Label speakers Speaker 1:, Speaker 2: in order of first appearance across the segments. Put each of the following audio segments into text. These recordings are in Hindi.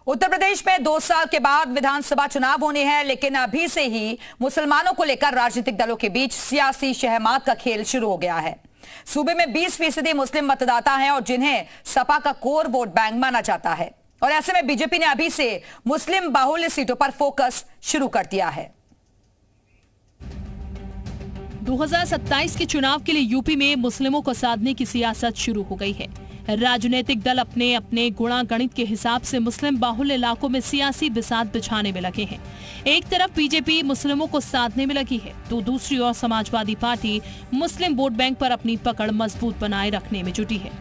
Speaker 1: उत्तर प्रदेश में 2 साल के बाद विधानसभा चुनाव होने हैं, लेकिन अभी से ही मुसलमानों को लेकर राजनीतिक दलों के बीच सियासी शहमात का खेल शुरू हो गया है। सूबे में 20% मुस्लिम मतदाता हैं और जिन्हें सपा का कोर वोट बैंक माना जाता है, और ऐसे में बीजेपी ने अभी से मुस्लिम बाहुल्य सीटों पर फोकस शुरू कर दिया है।
Speaker 2: 2027 के चुनाव के लिए यूपी में मुस्लिमों को साधने की सियासत शुरू हो गई है। राजनीतिक दल अपने अपने गुणागणित के हिसाब से मुस्लिम बाहुल्य इलाकों में सियासी बिसात बिछाने में लगे हैं। एक तरफ बीजेपी मुस्लिमों को साधने में लगी है, तो दूसरी ओर समाजवादी पार्टी मुस्लिम वोट बैंक पर अपनी पकड़ मजबूत बनाए रखने में जुटी है।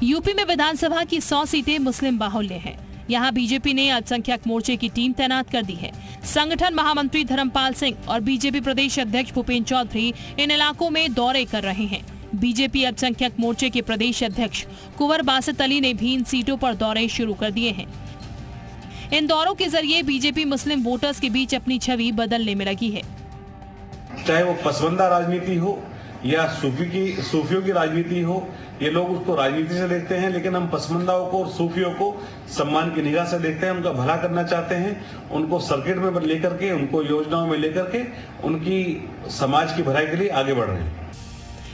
Speaker 2: यूपी में विधानसभा की 100 सीटें मुस्लिम बाहुल्य हैं। यहाँ बीजेपी ने अल्पसंख्यक मोर्चे की टीम तैनात कर दी है। संगठन महामंत्री धर्मपाल सिंह और बीजेपी प्रदेश अध्यक्ष भूपेंद्र चौधरी इन इलाकों में दौरे कर रहे हैं। बीजेपी अल्पसंख्यक मोर्चे के प्रदेश अध्यक्ष कुंवर बासित अली ने भी इन सीटों पर दौरे शुरू कर दिए हैं। इन दौरों के जरिए बीजेपी मुस्लिम वोटर्स के बीच अपनी छवि बदलने में लगी है।
Speaker 3: चाहे वो पसवंदा राजनीति हो या सूफियों की राजनीति हो, ये लोग उसको राजनीति से देखते हैं, लेकिन हम पसवंदाओं को और सूफियों को सम्मान की निगाह से देखते हैं। उनका भला करना चाहते हैं, उनको सर्किट में लेकर के, उनको योजनाओं में लेकर के उनकी समाज की भलाई के लिए आगे बढ़ रहे हैं।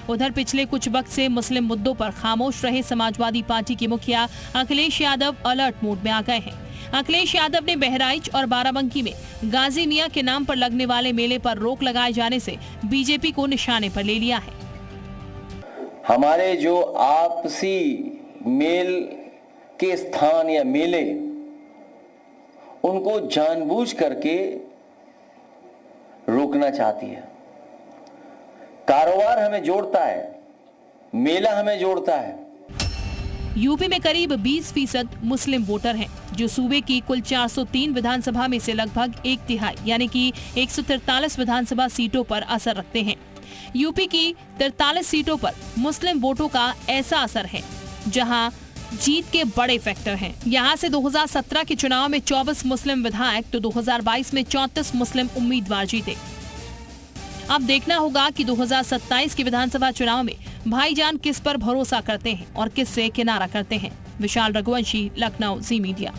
Speaker 2: उधर पिछले कुछ वक्त से मुस्लिम मुद्दों पर खामोश रहे समाजवादी पार्टी के मुखिया अखिलेश यादव अलर्ट मोड में आ गए हैं। अखिलेश यादव ने बहराइच और बाराबंकी में गाजी मियां के नाम पर लगने वाले मेले पर रोक लगाए जाने से बीजेपी को निशाने पर ले लिया है।
Speaker 4: हमारे जो आपसी मेल के स्थान या मेले, उनको जानबूझ करके रोकना चाहती है। कारोबार हमें जोड़ता है, मेला हमें जोड़ता है।
Speaker 2: यूपी में करीब 20% मुस्लिम वोटर हैं, जो सूबे की कुल 403 विधानसभा में से लगभग 1/3 यानी कि 143 विधानसभा सीटों पर असर रखते हैं। यूपी की 43 सीटों पर मुस्लिम वोटों का ऐसा असर है जहां जीत के बड़े फैक्टर हैं। यहां से 2017 के चुनाव में 24 मुस्लिम विधायक तो 2022 में 34 मुस्लिम उम्मीदवार जीते। अब देखना होगा कि 2027 के विधानसभा चुनाव में भाईजान किस पर भरोसा करते हैं और किस से किनारा करते हैं। विशाल रघुवंशी, लखनऊ, जी मीडिया।